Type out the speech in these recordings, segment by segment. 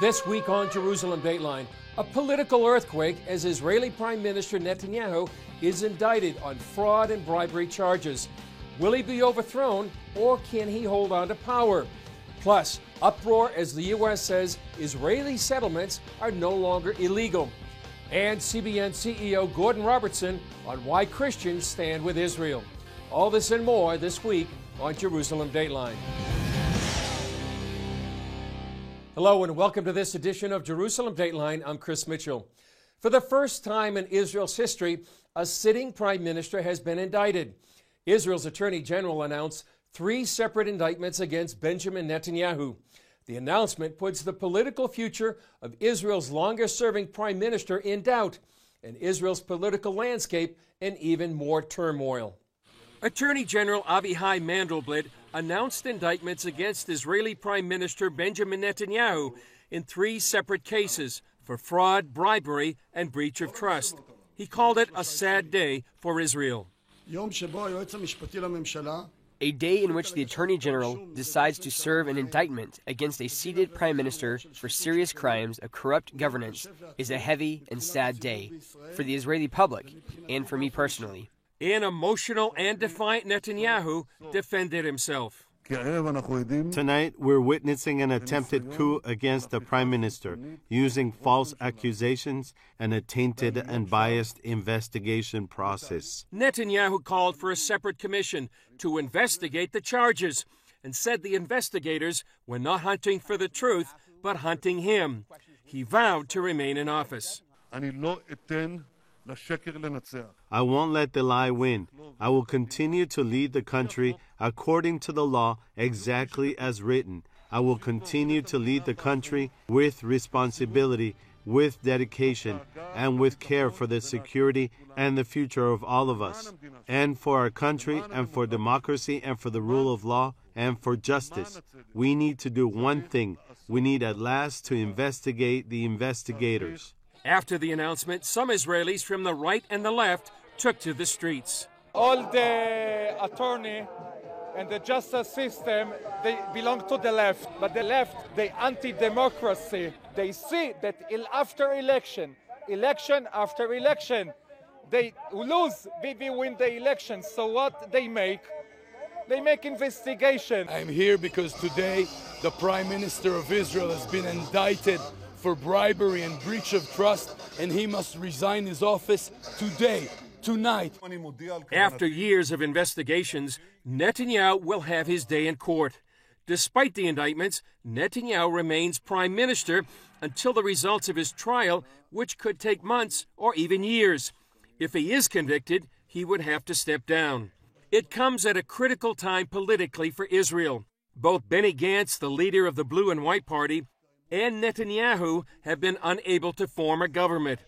This week on Jerusalem Dateline, a political earthquake as Israeli Prime Minister Netanyahu is indicted on fraud and bribery charges. Will he be overthrown or can he hold on to power? Plus, uproar as the U.S. says Israeli settlements are no longer illegal. And CBN CEO Gordon Robertson on why Christians stand with Israel. All this and more this week on Jerusalem Dateline. Hello and welcome to this edition of Jerusalem Dateline. I'm Chris Mitchell. For the first time in Israel's history, a sitting prime minister has been indicted. Israel's Attorney General announced 3 separate indictments against Benjamin Netanyahu. The announcement puts the political future of Israel's longest-serving prime minister in doubt and Israel's political landscape in even more turmoil. Attorney General Avichai Mandelblit announced indictments against Israeli Prime Minister Benjamin Netanyahu in 3 separate cases for fraud, bribery, and breach of trust. He called it a sad day for Israel. A day in which the Attorney General decides to serve an indictment against a seated Prime Minister for serious crimes of corrupt governance is a heavy and sad day for the Israeli public and for me personally. An emotional and defiant Netanyahu defended himself. Tonight, we're witnessing an attempted coup against the Prime Minister, using false accusations and a tainted and biased investigation process. Netanyahu called for a separate commission to investigate the charges and said the investigators were not hunting for the truth, but hunting him. He vowed to remain in office. I won't let the lie win. I will continue to lead the country according to the law, exactly as written. I will continue to lead the country with responsibility, with dedication, and with care for the security and the future of all of us, and for our country, and for democracy, and for the rule of law, and for justice. We need to do one thing. We need at last to investigate the investigators. After the announcement, some Israelis from the right and the left took to the streets. All the attorney and the justice system, they belong to the left. But the left, they anti-democracy. They see that after election after election, they lose, we win the election. So what they make? They make investigation. I'm here because today the Prime Minister of Israel has been indicted for bribery and breach of trust, and he must resign his office today, tonight. After years of investigations, Netanyahu will have his day in court. Despite the indictments, Netanyahu remains prime minister until the results of his trial, which could take months or even years. If he is convicted, he would have to step down. It comes at a critical time politically for Israel. Both Benny Gantz, the leader of the Blue and White Party, and Netanyahu have been unable to form a government.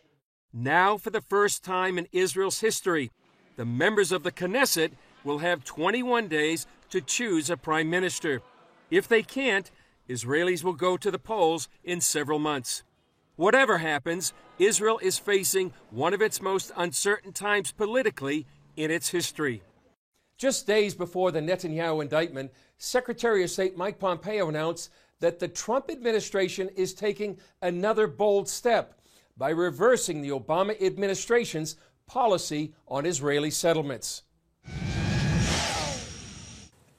Now, for the first time in Israel's history, the members of the Knesset will have 21 days to choose a prime minister. If they can't, Israelis will go to the polls in several months. Whatever happens, Israel is facing one of its most uncertain times politically in its history. Just days before the Netanyahu indictment, Secretary of State Mike Pompeo announced that the Trump administration is taking another bold step by reversing the Obama administration's policy on Israeli settlements.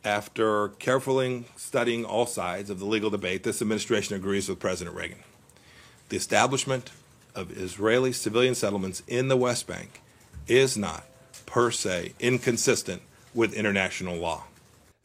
After carefully studying all sides of the legal debate, this administration agrees with President Reagan. The establishment of Israeli civilian settlements in the West Bank is not, per se, inconsistent with international law.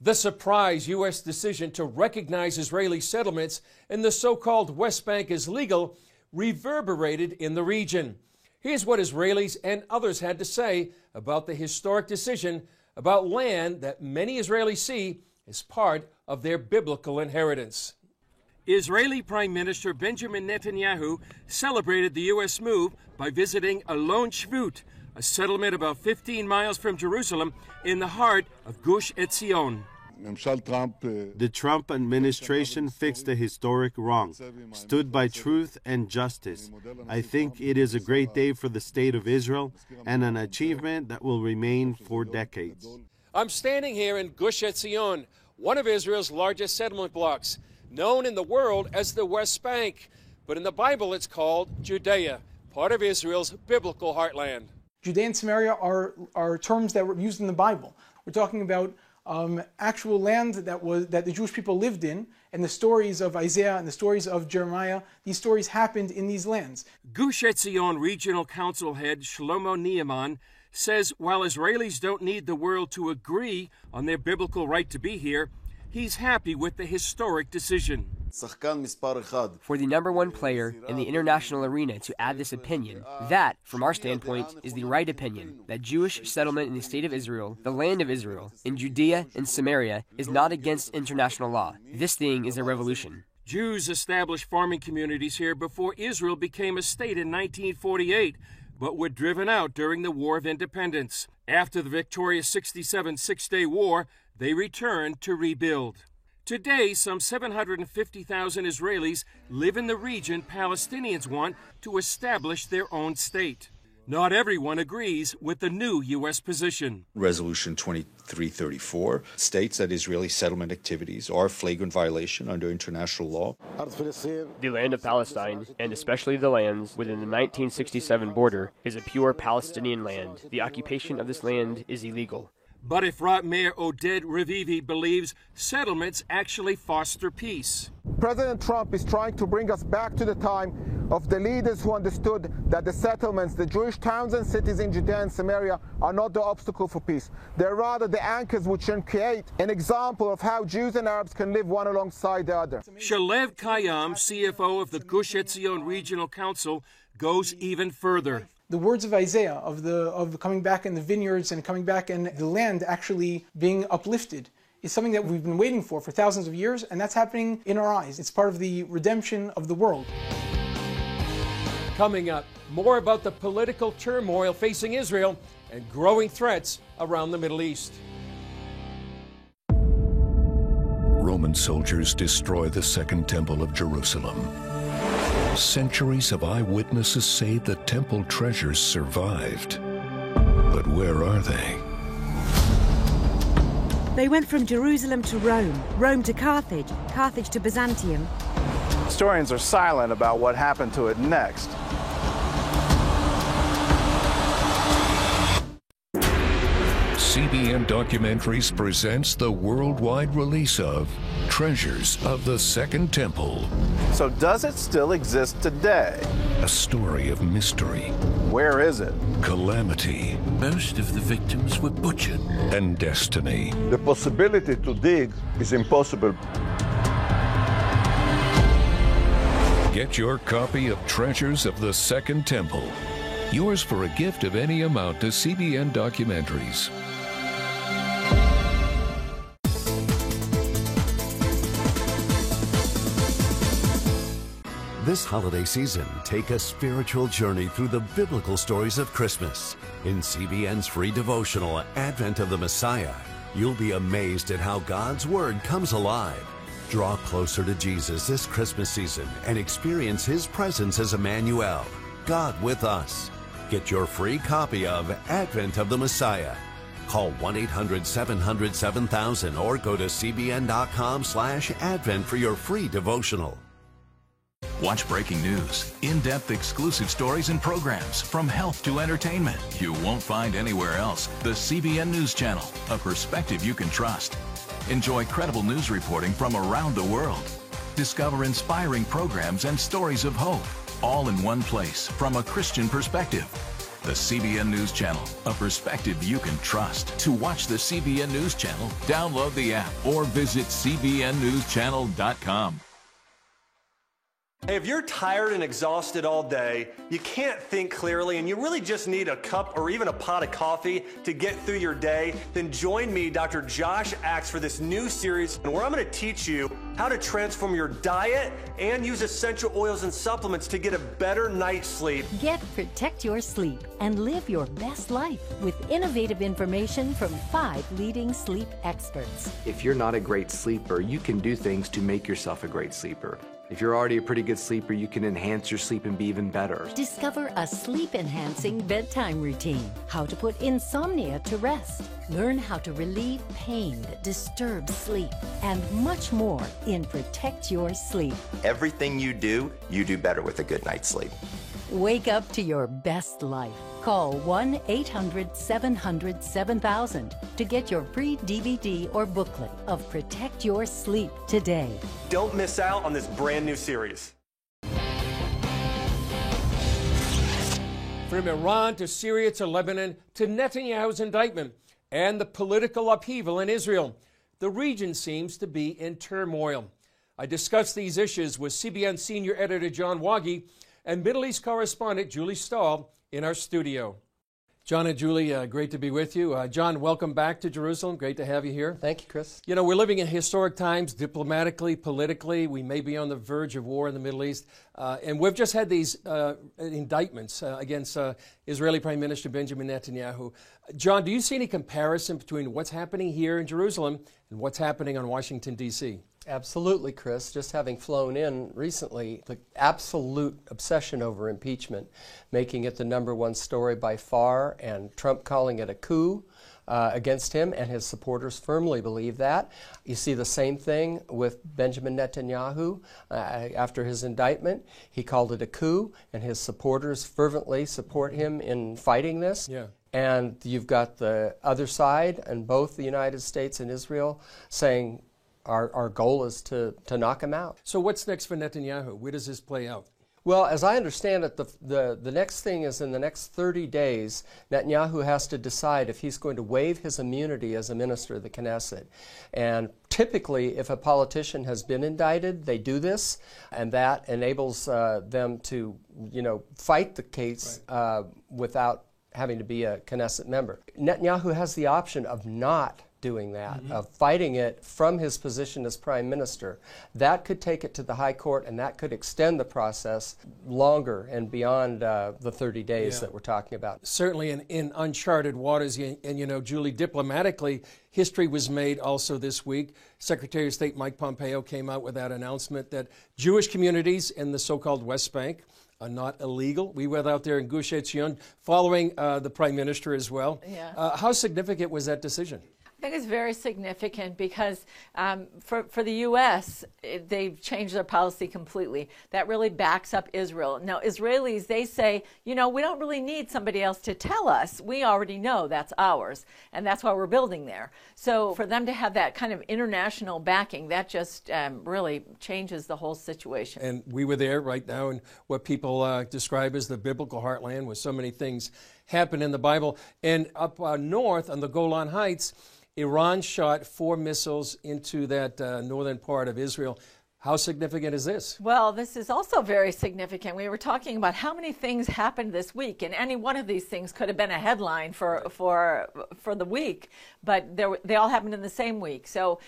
The surprise U.S. decision to recognize Israeli settlements in the so-called West Bank as legal reverberated in the region. Here's what Israelis and others had to say about the historic decision about land that many Israelis see as part of their biblical inheritance. Israeli Prime Minister Benjamin Netanyahu celebrated the U.S. move by visiting Alon Shvut, a settlement about 15 miles from Jerusalem in the heart of Gush Etzion. The Trump administration fixed a historic wrong, stood by truth and justice. I think it is a great day for the state of Israel and an achievement that will remain for decades. I'm standing here in Gush Etzion, one of Israel's largest settlement blocks, known in the world as the West Bank. but in the Bible it's called Judea, part of Israel's biblical heartland. Judea and Samaria are terms that were used in the Bible. We're talking about actual land that the Jewish people lived in, and the stories of Isaiah and the stories of Jeremiah, these stories happened in these lands. Gush Etzion Regional Council head Shlomo Nieman says while Israelis don't need the world to agree on their biblical right to be here, he's happy with the historic decision. For the number one player in the international arena to add this opinion, that, from our standpoint, is the right opinion, that Jewish settlement in the state of Israel, the land of Israel, in Judea and Samaria, is not against international law. This thing is a revolution. Jews established farming communities here before Israel became a state in 1948, but were driven out during the War of Independence. After the victorious 67 Six-Day War, they returned to rebuild. Today, some 750,000 Israelis live in the region Palestinians want to establish their own state. Not everyone agrees with the new U.S. position. Resolution 2334 states that Israeli settlement activities are a flagrant violation under international law. The land of Palestine, and especially the lands within the 1967 border, is a pure Palestinian land. The occupation of this land is illegal. But if Rat Mayor Oded Revivi believes settlements actually foster peace. President Trump is trying to bring us back to the time of the leaders who understood that the settlements, the Jewish towns and cities in Judea and Samaria, are not the obstacle for peace. They're rather the anchors which can create an example of how Jews and Arabs can live one alongside the other. Shalev Kayam, CFO of the Gush Etzion Regional Council, goes even further. The words of Isaiah of the coming back in the vineyards and coming back and the land actually being uplifted is something that we've been waiting for thousands of years, and that's happening in our eyes. It's part of the redemption of the world. Coming up, more about the political turmoil facing Israel and growing threats around the Middle East. Roman soldiers destroy the Second Temple of Jerusalem. Centuries of eyewitnesses say the temple treasures survived. But where are they? They went from Jerusalem to Rome, Rome to Carthage, Carthage to Byzantium. Historians are silent about what happened to it next. CBN Documentaries presents the worldwide release of Treasures of the Second Temple. So does it still exist today? A story of mystery. Where is it? Calamity. Most of the victims were butchered. And destiny. The possibility to dig is impossible. Get your copy of Treasures of the Second Temple. Yours for a gift of any amount to CBN Documentaries. This holiday season, take a spiritual journey through the biblical stories of Christmas. In CBN's free devotional, Advent of the Messiah, you'll be amazed at how God's Word comes alive. Draw closer to Jesus this Christmas season and experience His presence as Emmanuel, God with us. Get your free copy of Advent of the Messiah. Call 1-800-700-7000 or go to cbn.com/Advent for your free devotional. Watch breaking news, in-depth exclusive stories and programs from health to entertainment you won't find anywhere else. The CBN News Channel, a perspective you can trust. Enjoy credible news reporting from around the world. Discover inspiring programs and stories of hope, all in one place from a Christian perspective. The CBN News Channel, a perspective you can trust. To watch the CBN News Channel, download the app or visit cbnnewschannel.com. Hey, if you're tired and exhausted all day, you can't think clearly, and you really just need a cup or even a pot of coffee to get through your day, then join me, Dr. Josh Axe, for this new series where I'm going to teach you how to transform your diet and use essential oils and supplements to get a better night's sleep. Protect your sleep and live your best life with innovative information from 5 leading sleep experts. If you're not a great sleeper, you can do things to make yourself a great sleeper. If you're already a pretty good sleeper, you can enhance your sleep and be even better. Discover a sleep-enhancing bedtime routine, how to put insomnia to rest, learn how to relieve pain that disturbs sleep, and much more in Protect Your Sleep. Everything you do better with a good night's sleep. Wake up to your best life. Call 1-800-700-7000 to get your free DVD or booklet of Protect Your Sleep today. Don't miss out on this brand new series. From Iran to Syria to Lebanon to Netanyahu's indictment and the political upheaval in Israel, the region seems to be in turmoil. I discussed these issues with CBN senior editor John Waggy and Middle East correspondent Julie Stahl in our studio. John and Julie, great to be with you. John, welcome back to Jerusalem. Great to have you here. Thank you, Chris. You know, we're living in historic times, diplomatically, politically. We may be on the verge of war in the Middle East. And we've just had these indictments against Israeli Prime Minister Benjamin Netanyahu. John, do you see any comparison between what's happening here in Jerusalem and what's happening on Washington, D.C.? Absolutely, Chris. Just having flown in recently, the absolute obsession over impeachment, making it the #1 story by far, and Trump calling it a coup against him, and his supporters firmly believe that. You see the same thing with Benjamin Netanyahu after his indictment. He called it a coup, and his supporters fervently support him in fighting this. Yeah. And you've got the other side, and both the United States and Israel, saying, our goal is to knock him out. So what's next for Netanyahu? Where does this play out? Well, as I understand it, the next thing is in the next 30 days, Netanyahu has to decide if he's going to waive his immunity as a minister of the Knesset. And typically, if a politician has been indicted, they do this, and that enables them to, fight the case without having to be a Knesset member. Netanyahu has the option of not doing that, of fighting it from his position as prime minister. That could take it to the high court, and that could extend the process longer and beyond the 30 days that we're talking about. Certainly in uncharted waters, and Julie, diplomatically, history was made also this week. Secretary of State Mike Pompeo came out with that announcement that Jewish communities in the so-called West Bank are not illegal. We were out there in Gush Etzion following the prime minister as well. Yeah. How significant was that decision? I think it's very significant because for the U.S., they've changed their policy completely. That really backs up Israel. Now, Israelis, they say, we don't really need somebody else to tell us. We already know that's ours, and that's why we're building there. So for them to have that kind of international backing, that just really changes the whole situation. And we were there right now in what people describe as the biblical heartland, where so many things happen in the Bible. And up north on the Golan Heights, Iran shot 4 missiles into that northern part of Israel. How significant is this? Well, this is also very significant. We were talking about how many things happened this week, and any one of these things could have been a headline for the week, but they all happened in the same week. So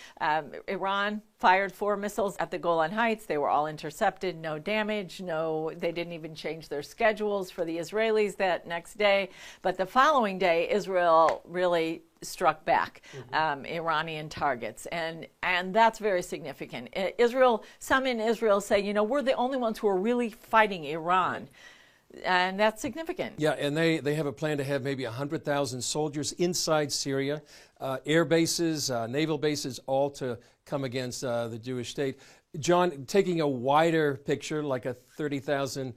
Iran fired 4 missiles at the Golan Heights. They were all intercepted, no damage, they didn't even change their schedules for the Israelis that next day. But the following day, Israel really struck back Iranian targets, and that's very significant. Some in Israel say, we're the only ones who are really fighting Iran. And that's significant. Yeah, and they have a plan to have maybe 100,000 soldiers inside Syria, air bases, naval bases, all to come against the Jewish state. John, taking a wider picture, like a 30,000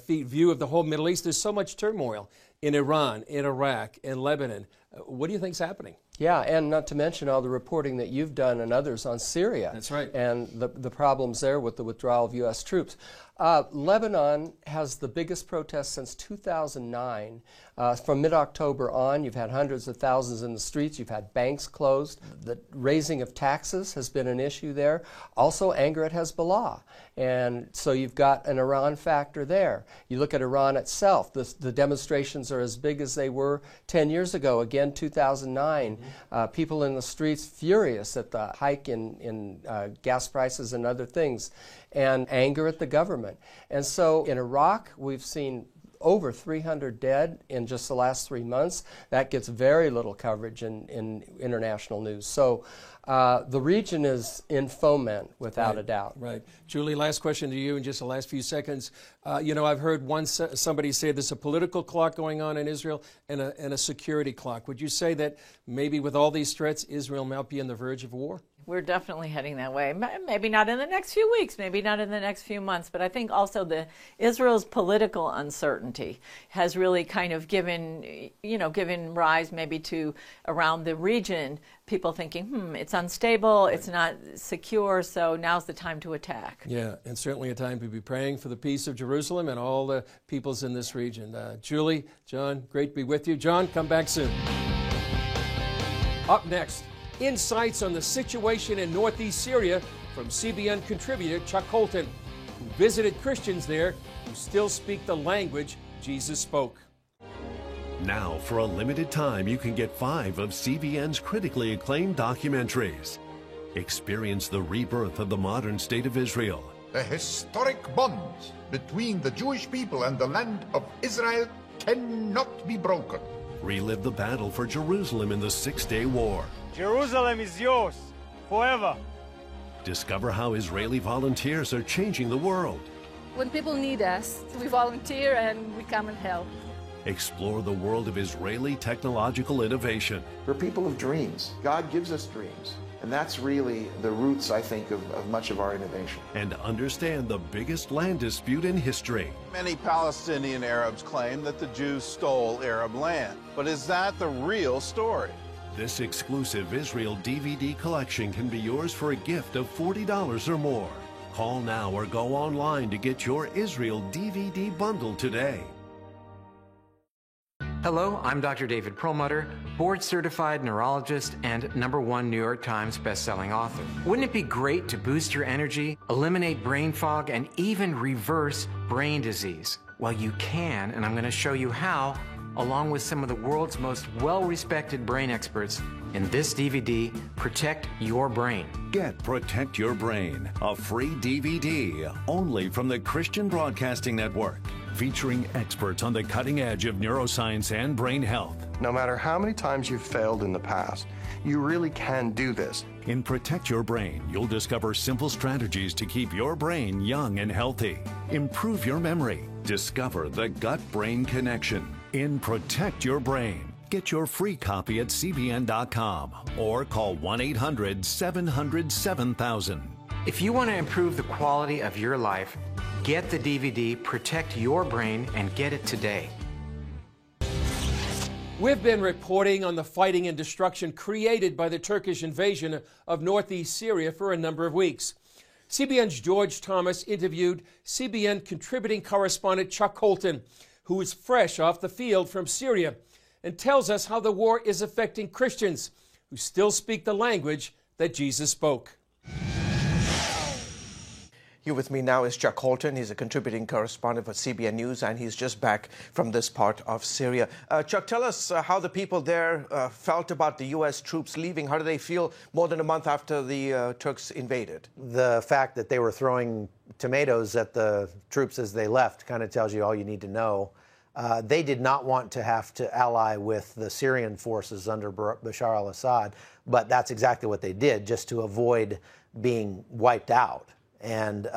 feet view of the whole Middle East, there's so much turmoil in Iran, in Iraq, in Lebanon. What do you think's happening? Yeah, and not to mention all the reporting that you've done and others on Syria. That's right. And the problems there with the withdrawal of U.S. troops. Lebanon has the biggest protest since 2009. From mid-October on, you've had hundreds of thousands in the streets. You've had banks closed. The raising of taxes has been an issue there. Also, anger at Hezbollah. And so you've got an Iran factor there. You look at Iran itself. The demonstrations are as big as they were 10 years ago. Again, 2009. People in the streets furious at the hike in gas prices and other things, and anger at the government. And so in Iraq, we've seen over 300 dead in just the last 3 months. That gets very little coverage in international news. So the region is in foment, without a doubt. Right. Julie, last question to you in just the last few seconds. You know, I've heard somebody say there's a political clock going on in Israel and a security clock. Would you say that maybe with all these threats, Israel might be on the verge of war? We're definitely heading that way. Maybe not in the next few weeks, maybe not in the next few months, but I think also Israel's political uncertainty has really kind of given rise maybe to around the region, people thinking, it's unstable, it's not secure, so now's the time to attack. Yeah, and certainly a time to be praying for the peace of Jerusalem and all the peoples in this region. Julie, John, great to be with you. John, come back soon. Up next, insights on the situation in northeast Syria from CBN contributor Chuck Holton, who visited Christians there who still speak the language Jesus spoke. Now, for a limited time, you can get 5 of CBN's critically acclaimed documentaries. Experience the rebirth of the modern state of Israel. The historic bond between the Jewish people and the land of Israel cannot be broken. Relive the battle for Jerusalem in the Six-Day War. Jerusalem is yours, forever. Discover how Israeli volunteers are changing the world. When people need us, we volunteer and we come and help. Explore the world of Israeli technological innovation. We're people of dreams. God gives us dreams. And that's really the roots, I think, of much of our innovation. And understand the biggest land dispute in history. Many Palestinian Arabs claim that the Jews stole Arab land. But is that the real story? This exclusive Israel DVD collection can be yours for a gift of $40 or more. Call now or go online to get your Israel DVD bundle today. Hello, I'm Dr. David Perlmutter, board-certified neurologist and #1 New York Times bestselling author. Wouldn't it be great to boost your energy, eliminate brain fog, and even reverse brain disease? Well, you can, and I'm going to show you how, along with some of the world's most well-respected brain experts in this DVD, Protect Your Brain. Get Protect Your Brain, a free DVD only from the Christian Broadcasting Network, featuring experts on the cutting edge of neuroscience and brain health. No matter how many times you've failed in the past, you really can do this. In Protect Your Brain, you'll discover simple strategies to keep your brain young and healthy. Improve your memory. Discover the gut-brain connection. In Protect Your Brain. Get your free copy at cbn.com or call 1-800-700-7000. If you want to improve the quality of your life, get the DVD Protect Your Brain and get it today. We've been reporting on the fighting and destruction created by the Turkish invasion of northeast Syria for a number of weeks. CBN's George Thomas interviewed CBN contributing correspondent Chuck Holton, who is fresh off the field from Syria, and tells us how the war is affecting Christians who still speak the language that Jesus spoke. Here with me now is Chuck Holton. He's a contributing correspondent for CBN News, and he's just back from this part of Syria. Chuck, tell us how the people there felt about the U.S. troops leaving. How do they feel more than a month after the Turks invaded? The fact that they were throwing tomatoes at the troops as they left kind of tells you all you need to know. They did not want to have to ally with the Syrian forces under Bashar al-Assad, but that's exactly what they did, just to avoid being wiped out. And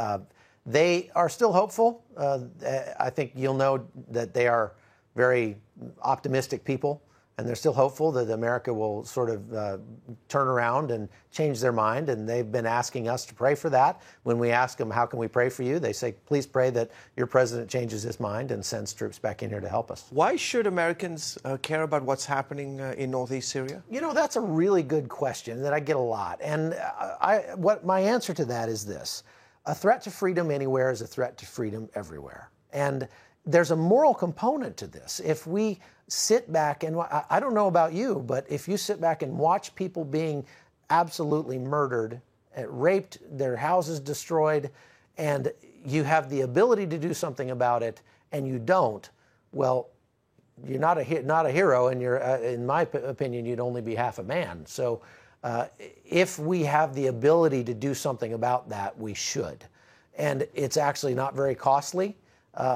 they are still hopeful. I think you'll know that they are very optimistic people, and they're still hopeful that America will sort of turn around and change their mind. And they've been asking us to pray for that. When we ask them, how can we pray for you? They say, please pray that your president changes his mind and sends troops back in here to help us. Why should Americans care about what's happening in northeast Syria? You know, that's a really good question that I get a lot. And what my answer to that is this. A threat to freedom anywhere is a threat to freedom everywhere. And there's a moral component to this. If we sit back and, I don't know about you, but if you sit back and watch people being absolutely murdered, raped, their houses destroyed, and you have the ability to do something about it and you don't, well, you're not a hero, and you're, in my opinion, you'd only be half a man. So if we have the ability to do something about that, we should. And it's actually not very costly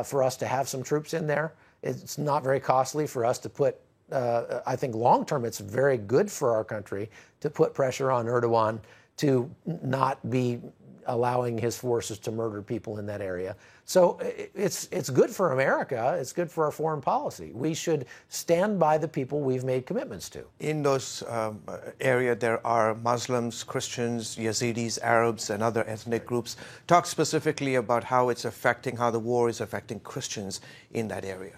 for us to have some troops in there. It's not very costly for us to put, I think long term it's very good for our country to put pressure on Erdogan to not be allowing his forces to murder people in that area. So it's good for America. It's good for our foreign policy. We should stand by the people we've made commitments to. In those areas, there are Muslims, Christians, Yazidis, Arabs, and other ethnic groups. Talk specifically about how the war is affecting Christians in that area.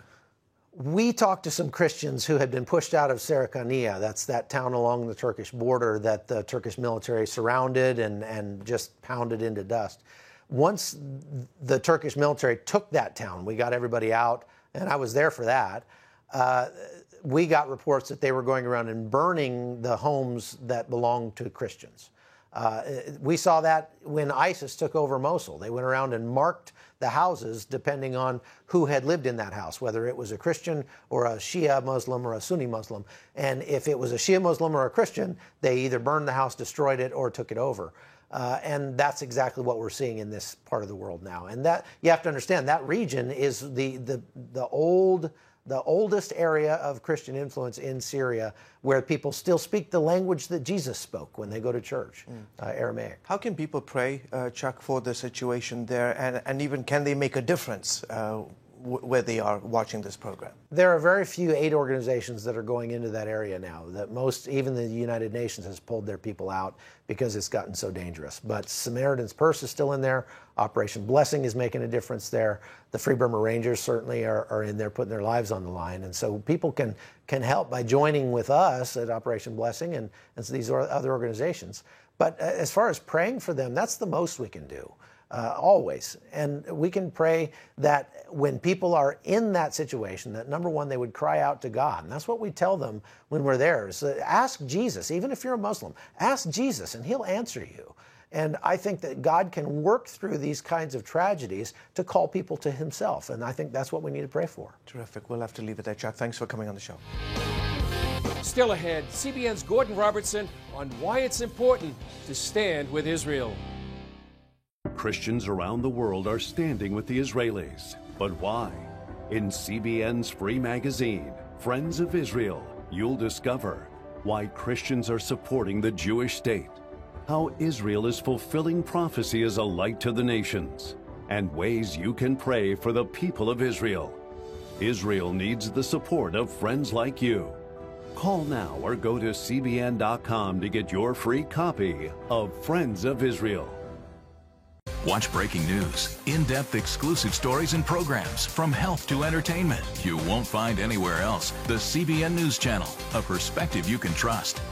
We talked to some Christians who had been pushed out of Serikania. That's that town along the Turkish border that the Turkish military surrounded and just pounded into dust. Once the Turkish military took that town, we got everybody out, and I was there for that. We got reports that they were going around and burning the homes that belonged to Christians. We saw that when ISIS took over Mosul. They went around and marked the houses depending on who had lived in that house, whether it was a Christian or a Shia Muslim or a Sunni Muslim. And if it was a Shia Muslim or a Christian, they either burned the house, destroyed it, or took it over. And that's exactly what we're seeing in this part of the world now. And that you have to understand, that region is the oldest area of Christian influence in Syria, where people still speak the language that Jesus spoke when they go to church, Aramaic. How can people pray, Chuck, for the situation there, and even can they make a difference where they are watching this program? There are very few aid organizations that are going into that area now. Even the United Nations has pulled their people out because it's gotten so dangerous. But Samaritan's Purse is still in there. Operation Blessing is making a difference there. The Free Burma Rangers certainly are in there putting their lives on the line. And so people can help by joining with us at Operation Blessing and these other organizations. But as far as praying for them, that's the most we can do. Always. And we can pray that when people are in that situation, that number one, they would cry out to God. And that's what we tell them when we're there. So ask Jesus, even if you're a Muslim, ask Jesus and he'll answer you. And I think that God can work through these kinds of tragedies to call people to himself. And I think that's what we need to pray for. Terrific. We'll have to leave it there, Chuck. Thanks for coming on the show. Still ahead, CBN's Gordon Robertson on why it's important to stand with Israel. Christians around the world are standing with the Israelis. But why? In CBN's free magazine, Friends of Israel, you'll discover why Christians are supporting the Jewish state, how Israel is fulfilling prophecy as a light to the nations, and ways you can pray for the people of Israel. Israel needs the support of friends like you. Call now or go to cbn.com to get your free copy of Friends of Israel. Watch breaking news, in-depth exclusive stories and programs from health to entertainment you won't find anywhere else. The CBN News Channel, a perspective you can trust.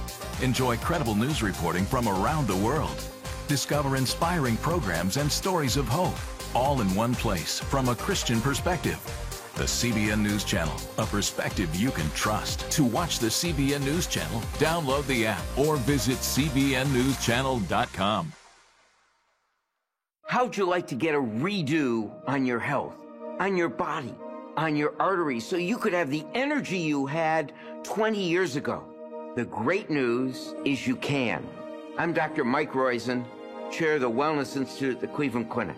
Enjoy credible news reporting from around the world. Discover inspiring programs and stories of hope, all in one place from a Christian perspective. The CBN News Channel, a perspective you can trust. To watch the CBN News Channel, download the app or visit cbnnewschannel.com. How'd you like to get a redo on your health, on your body, on your arteries, so you could have the energy you had 20 years ago? The great news is you can. I'm Dr. Mike Roizen, chair of the Wellness Institute at the Cleveland Clinic.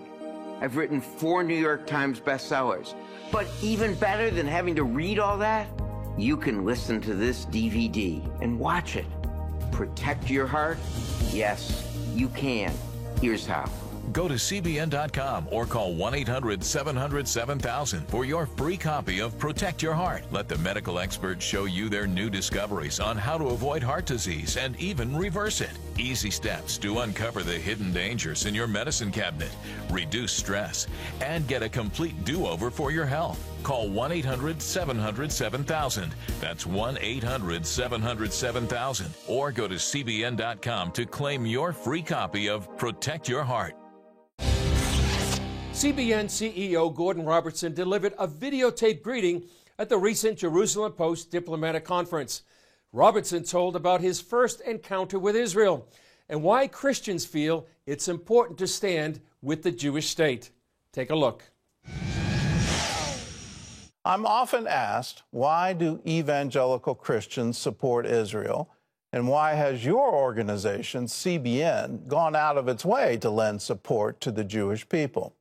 I've written 4 New York Times bestsellers. But even better than having to read all that, you can listen to this DVD and watch it. Protect your heart? Yes, you can. Here's how. Go to CBN.com or call 1-800-700-7000 for your free copy of Protect Your Heart. Let the medical experts show you their new discoveries on how to avoid heart disease and even reverse it. Easy steps to uncover the hidden dangers in your medicine cabinet, reduce stress, and get a complete do-over for your health. Call 1-800-700-7000. That's 1-800-700-7000. Or go to CBN.com to claim your free copy of Protect Your Heart. CBN CEO Gordon Robertson delivered a videotaped greeting at the recent Jerusalem Post diplomatic conference. Robertson told about his first encounter with Israel and why Christians feel it's important to stand with the Jewish state. Take a look. I'm often asked, why do evangelical Christians support Israel? And why has your organization, CBN, gone out of its way to lend support to the Jewish people?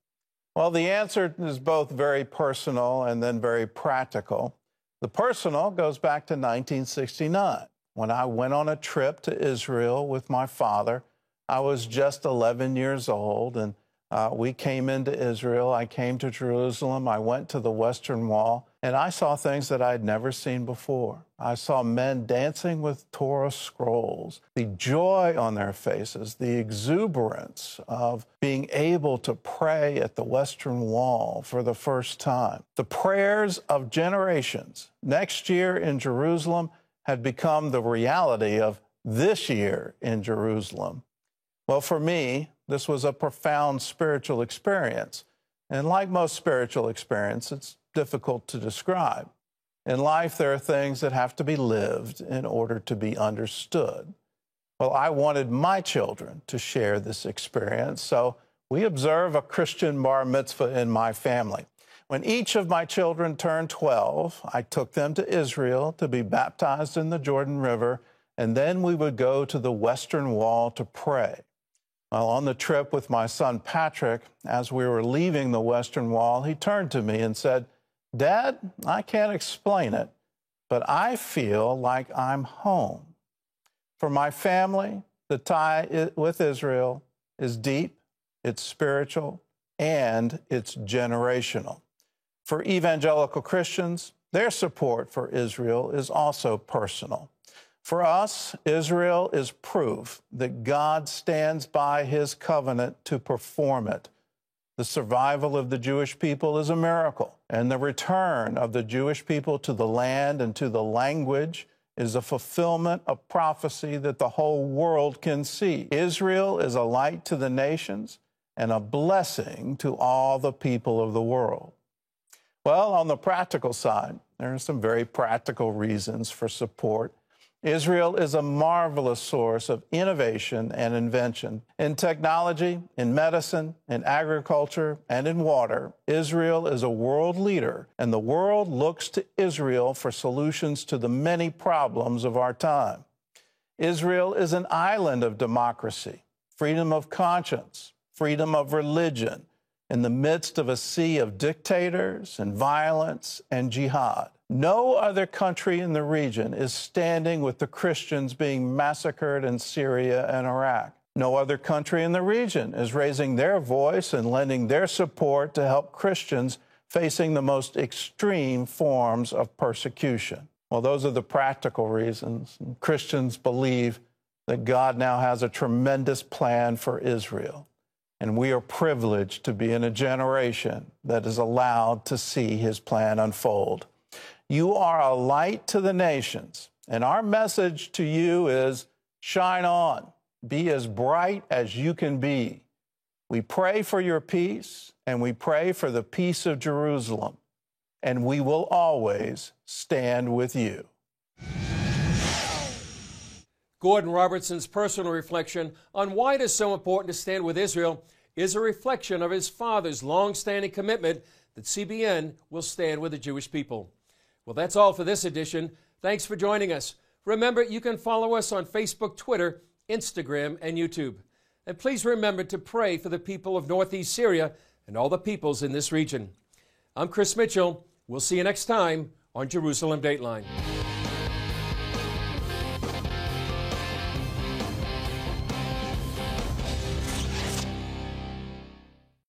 Well, the answer is both very personal and then very practical. The personal goes back to 1969, when I went on a trip to Israel with my father. I was just 11 years old, and we came into Israel. I came to Jerusalem. I went to the Western Wall, and I saw things that I'd never seen before. I saw men dancing with Torah scrolls, the joy on their faces, the exuberance of being able to pray at the Western Wall for the first time. The prayers of generations next year in Jerusalem had become the reality of this year in Jerusalem. Well, for me, this was a profound spiritual experience. And like most spiritual experiences, it's difficult to describe. In life, there are things that have to be lived in order to be understood. Well, I wanted my children to share this experience, so we observe a Christian bar mitzvah in my family. When each of my children turned 12, I took them to Israel to be baptized in the Jordan River, and then we would go to the Western Wall to pray. Well, on the trip with my son Patrick, as we were leaving the Western Wall, he turned to me and said, "Dad, I can't explain it, but I feel like I'm home." For my family, the tie with Israel is deep, it's spiritual, and it's generational. For evangelical Christians, their support for Israel is also personal. For us, Israel is proof that God stands by his covenant to perform it. The survival of the Jewish people is a miracle, and the return of the Jewish people to the land and to the language is a fulfillment of prophecy that the whole world can see. Israel is a light to the nations and a blessing to all the people of the world. Well, on the practical side, there are some very practical reasons for support. Israel is a marvelous source of innovation and invention. In technology, in medicine, in agriculture, and in water, Israel is a world leader, and the world looks to Israel for solutions to the many problems of our time. Israel is an island of democracy, freedom of conscience, freedom of religion, in the midst of a sea of dictators and violence and jihad. No other country in the region is standing with the Christians being massacred in Syria and Iraq. No other country in the region is raising their voice and lending their support to help Christians facing the most extreme forms of persecution. Well, those are the practical reasons. Christians believe that God now has a tremendous plan for Israel, and we are privileged to be in a generation that is allowed to see his plan unfold. You are a light to the nations, and our message to you is shine on, be as bright as you can be. We pray for your peace, and we pray for the peace of Jerusalem, and we will always stand with you. Gordon Robertson's personal reflection on why it is so important to stand with Israel is a reflection of his father's long-standing commitment that CBN will stand with the Jewish people. Well, that's all for this edition. Thanks for joining us. Remember, you can follow us on Facebook, Twitter, Instagram, and YouTube. And please remember to pray for the people of Northeast Syria and all the peoples in this region. I'm Chris Mitchell. We'll see you next time on Jerusalem Dateline.